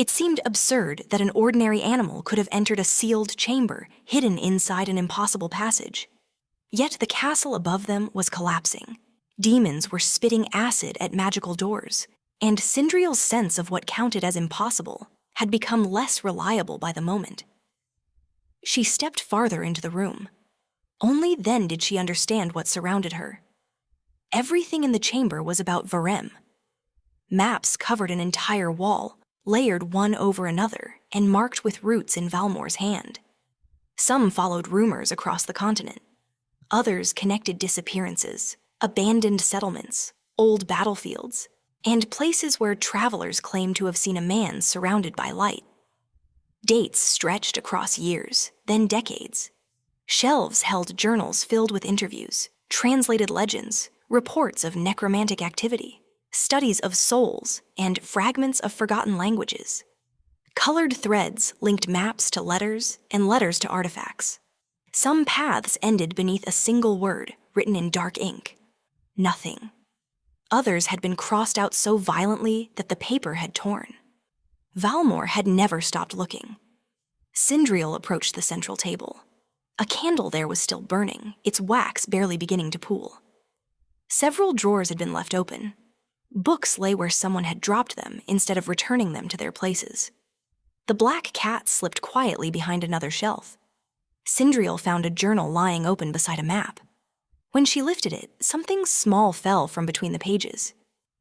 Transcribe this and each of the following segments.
It seemed absurd that an ordinary animal could have entered a sealed chamber hidden inside an impossible passage. Yet the castle above them was collapsing. Demons were spitting acid at magical doors, and Cyndrial's sense of what counted as impossible had become less reliable by the moment. She stepped farther into the room. Only then did she understand what surrounded her. Everything in the chamber was about Varem. Maps covered an entire wall, layered one over another and marked with roots in Valmore's hand. Some followed rumors across the continent. Others connected disappearances, abandoned settlements, old battlefields, and places where travelers claimed to have seen a man surrounded by light. Dates stretched across years, then decades. Shelves held journals filled with interviews, translated legends, reports of necromantic activity, studies of souls, and fragments of forgotten languages. Colored threads linked maps to letters and letters to artifacts. Some paths ended beneath a single word written in dark ink: nothing. Others had been crossed out so violently that the paper had torn. Valmore had never stopped looking. Cyndrial approached the central table. A candle there was still burning, its wax barely beginning to pool. Several drawers had been left open. Books lay where someone had dropped them instead of returning them to their places. The black cat slipped quietly behind another shelf. Cyndrial found a journal lying open beside a map. When she lifted it, something small fell from between the pages.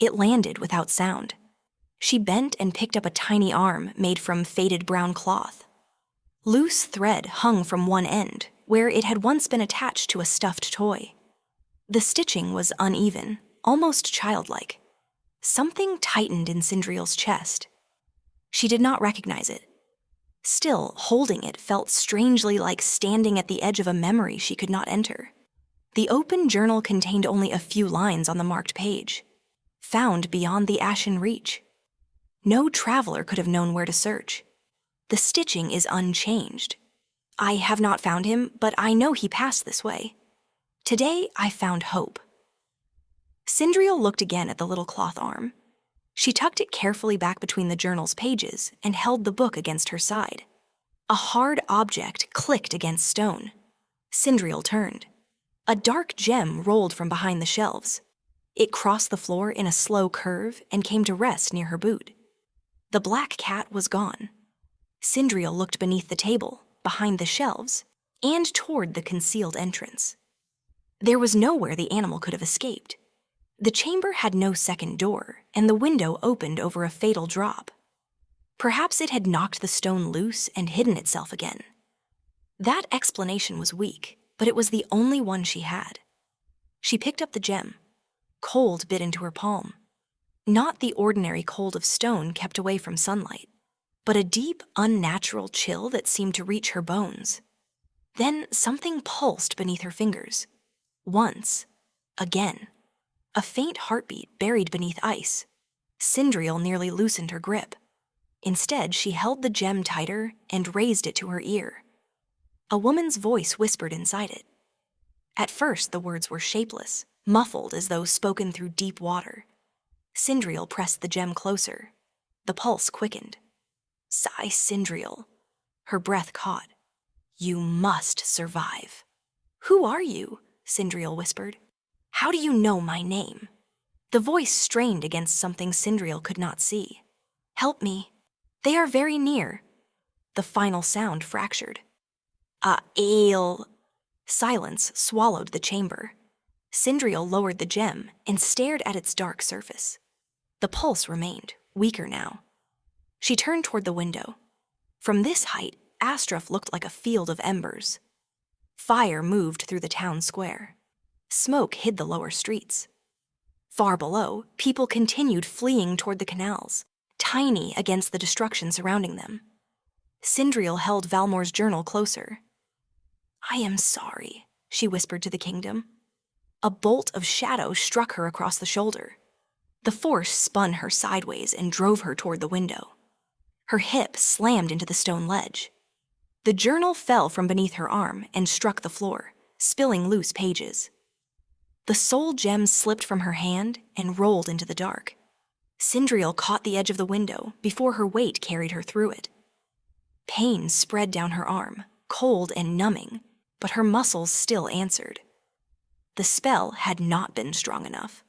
It landed without sound. She bent and picked up a tiny arm made from faded brown cloth. Loose thread hung from one end, where it had once been attached to a stuffed toy. The stitching was uneven, almost childlike. Something tightened in Cyndrial's chest. She did not recognize it. Still, holding it felt strangely like standing at the edge of a memory she could not enter. The open journal contained only a few lines on the marked page, found beyond the ashen reach. No traveler could have known where to search. The stitching is unchanged. I have not found him, but I know he passed this way. Today, I found hope. Cyndrial looked again at the little cloth arm. She tucked it carefully back between the journal's pages and held the book against her side. A hard object clicked against stone. Cyndrial turned. A dark gem rolled from behind the shelves. It crossed the floor in a slow curve and came to rest near her boot. The black cat was gone. Cyndrial looked beneath the table, behind the shelves, and toward the concealed entrance. There was nowhere the animal could have escaped. The chamber had no second door, and the window opened over a fatal drop. Perhaps it had knocked the stone loose and hidden itself again. That explanation was weak, but it was the only one she had. She picked up the gem. Cold bit into her palm. Not the ordinary cold of stone kept away from sunlight, but a deep, unnatural chill that seemed to reach her bones. Then something pulsed beneath her fingers. Once. Again. A faint heartbeat buried beneath ice. Cyndrial nearly loosened her grip. Instead, she held the gem tighter and raised it to her ear. A woman's voice whispered inside it. At first, the words were shapeless, muffled as though spoken through deep water. Cyndrial pressed the gem closer. The pulse quickened. Sigh, Cyndrial. Her breath caught. You must survive. Who are you? Cyndrial whispered. How do you know my name? The voice strained against something Cyndrial could not see. Help me. They are very near. The final sound fractured. Ale. Silence swallowed the chamber. Cyndrial lowered the gem and stared at its dark surface. The pulse remained, weaker now. She turned toward the window. From this height, Astroph looked like a field of embers. Fire moved through the town square. Smoke hid the lower streets. Far below, people continued fleeing toward the canals, tiny against the destruction surrounding them. Cyndrial held Valmore's journal closer. I am sorry, she whispered to the kingdom. A bolt of shadow struck her across the shoulder. The force spun her sideways and drove her toward the window. Her hip slammed into the stone ledge. The journal fell from beneath her arm and struck the floor, spilling loose pages. The soul gem slipped from her hand and rolled into the dark. Cyndrial caught the edge of the window before her weight carried her through it. Pain spread down her arm, cold and numbing, but her muscles still answered. The spell had not been strong enough.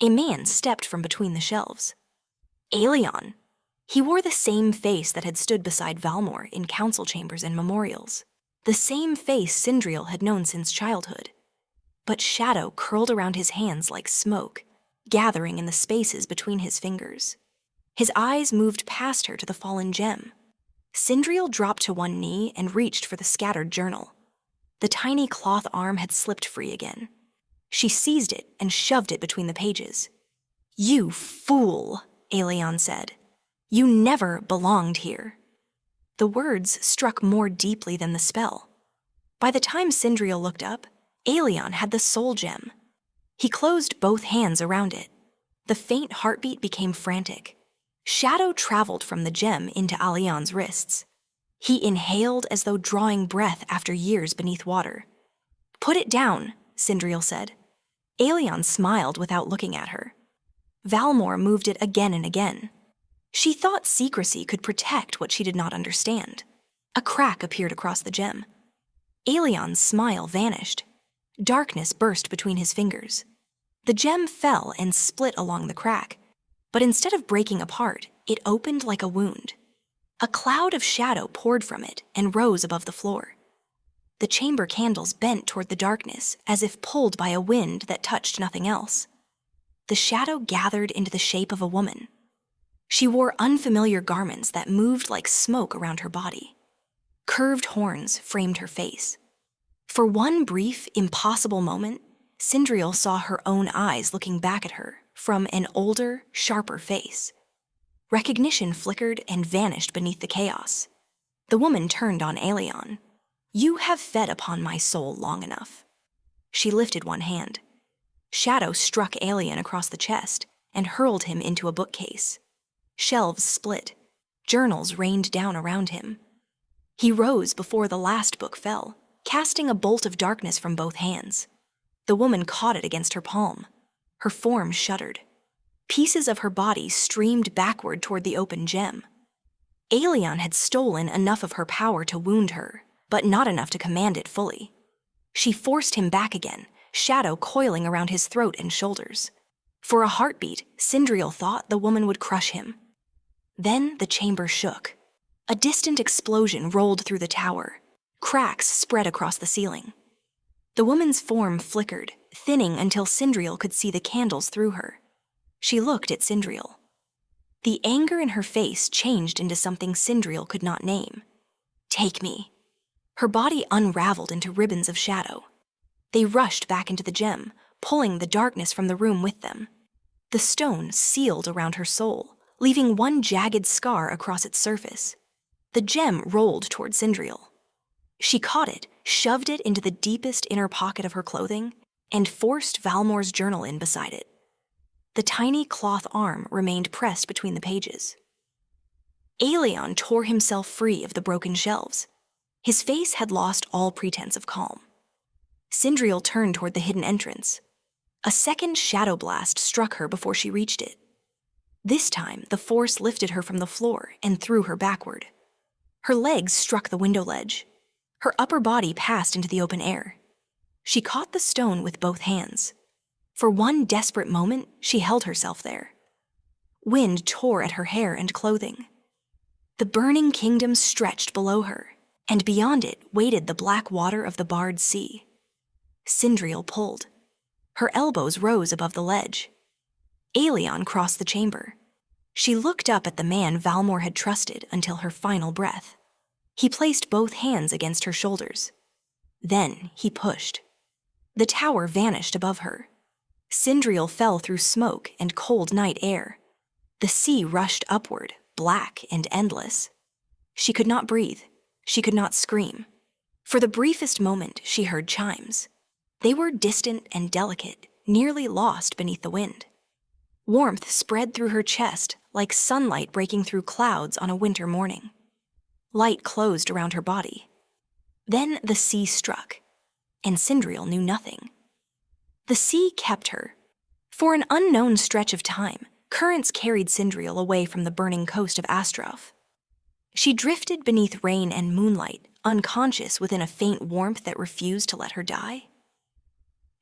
A man stepped from between the shelves. Aelion! He wore the same face that had stood beside Valmore in council chambers and memorials, the same face Cyndrial had known since childhood. But shadow curled around his hands like smoke, gathering in the spaces between his fingers. His eyes moved past her to the fallen gem. Cyndrial dropped to one knee and reached for the scattered journal. The tiny cloth arm had slipped free again. She seized it and shoved it between the pages. "You fool," Aelion said. "You never belonged here." The words struck more deeply than the spell. By the time Cyndrial looked up, Aelion had the soul gem. He closed both hands around it. The faint heartbeat became frantic. Shadow traveled from the gem into Aelion's wrists. He inhaled as though drawing breath after years beneath water. "Put it down," Cyndrial said. Aelion smiled without looking at her. Valmore moved it again and again. She thought secrecy could protect what she did not understand. A crack appeared across the gem. Aelion's smile vanished. Darkness burst between his fingers. The gem fell and split along the crack, but instead of breaking apart, it opened like a wound. A cloud of shadow poured from it and rose above the floor. The chamber candles bent toward the darkness as if pulled by a wind that touched nothing else. The shadow gathered into the shape of a woman. She wore unfamiliar garments that moved like smoke around her body. Curved horns framed her face. For one brief, impossible moment, Cyndrial saw her own eyes looking back at her from an older, sharper face. Recognition flickered and vanished beneath the chaos. The woman turned on Aelion. "You have fed upon my soul long enough." She lifted one hand. Shadow struck Aelion across the chest and hurled him into a bookcase. Shelves split. Journals rained down around him. He rose before the last book fell, casting a bolt of darkness from both hands. The woman caught it against her palm. Her form shuddered. Pieces of her body streamed backward toward the open gem. Aelion had stolen enough of her power to wound her, but not enough to command it fully. She forced him back again, shadow coiling around his throat and shoulders. For a heartbeat, Cyndrial thought the woman would crush him. Then the chamber shook. A distant explosion rolled through the tower. Cracks spread across the ceiling. The woman's form flickered, thinning until Cyndrial could see the candles through her. She looked at Cyndrial. The anger in her face changed into something Cyndrial could not name. "Take me." Her body unraveled into ribbons of shadow. They rushed back into the gem, pulling the darkness from the room with them. The stone sealed around her soul, leaving one jagged scar across its surface. The gem rolled toward Cyndrial. She caught it, shoved it into the deepest inner pocket of her clothing, and forced Valmore's journal in beside it. The tiny cloth arm remained pressed between the pages. Aelion tore himself free of the broken shelves. His face had lost all pretense of calm. Cyndrial turned toward the hidden entrance. A second shadow blast struck her before she reached it. This time, the force lifted her from the floor and threw her backward. Her legs struck the window ledge. Her upper body passed into the open air. She caught the stone with both hands. For one desperate moment, she held herself there. Wind tore at her hair and clothing. The burning kingdom stretched below her, and beyond it waited the black water of the barred sea. Cyndrial pulled. Her elbows rose above the ledge. Aelion crossed the chamber. She looked up at the man Valmore had trusted until her final breath. He placed both hands against her shoulders. Then he pushed. The tower vanished above her. Cyndrial fell through smoke and cold night air. The sea rushed upward, black and endless. She could not breathe. She could not scream. For the briefest moment, she heard chimes. They were distant and delicate, nearly lost beneath the wind. Warmth spread through her chest like sunlight breaking through clouds on a winter morning. Light closed around her body. Then the sea struck, and Cyndrial knew nothing. The sea kept her. For an unknown stretch of time, Currents carried Cyndrial away from the burning coast of Astroph. She drifted beneath rain and moonlight, unconscious within a faint warmth that refused to let her die.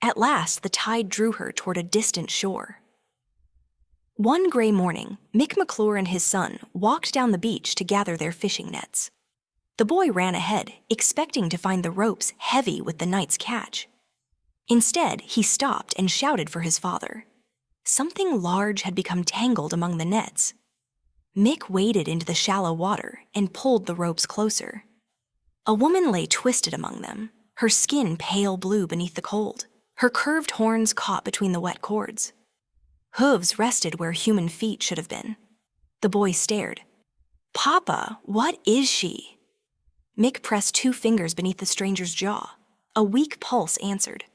At last, the tide drew her toward a distant shore. One gray morning, Mick McClure and his son walked down the beach to gather their fishing nets. The boy ran ahead, expecting to find the ropes heavy with the night's catch. Instead, he stopped and shouted for his father. Something large had become tangled among the nets. Mick waded into the shallow water and pulled the ropes closer. A woman lay twisted among them, her skin pale blue beneath the cold, her curved horns caught between the wet cords. Hooves rested where human feet should have been. The boy stared. "Papa, what is she?" Mick pressed 2 fingers beneath the stranger's jaw. A weak pulse answered.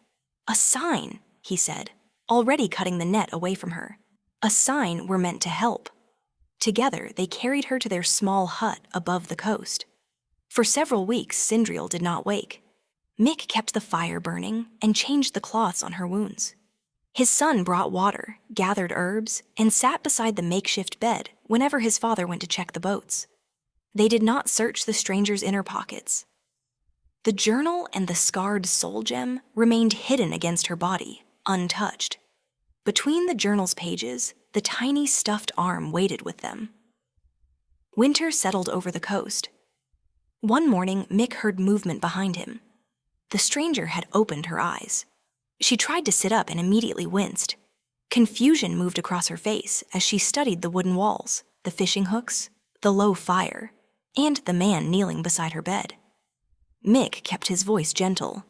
"A sign," he said, already cutting the net away from her. A sign we're meant to help. Together, they carried her to their small hut above the coast. For several weeks, Cyndrial did not wake. Mick kept the fire burning and changed the cloths on her wounds. His son brought water, gathered herbs, and sat beside the makeshift bed whenever his father went to check the boats. They did not search the stranger's inner pockets. The journal and the scarred soul gem remained hidden against her body, untouched. Between the journal's pages, the tiny stuffed arm waited with them. Winter settled over the coast. One morning, Mick heard movement behind him. The stranger had opened her eyes. She tried to sit up and immediately winced. Confusion moved across her face as she studied the wooden walls, the fishing hooks, the low fire, and the man kneeling beside her bed. Mick kept his voice gentle.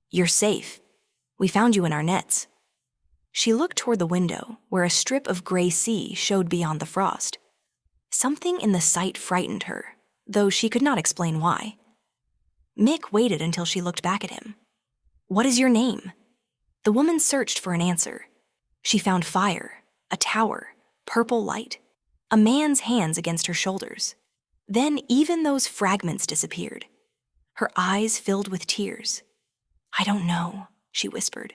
"You're safe. We found you in our nets." She looked toward the window, where a strip of gray sea showed beyond the frost. Something in the sight frightened her, though she could not explain why. Mick waited until she looked back at him. "What is your name?" The woman searched for an answer. She found fire, a tower, purple light, a man's hands against her shoulders. Then even those fragments disappeared. Her eyes filled with tears. "I don't know," she whispered.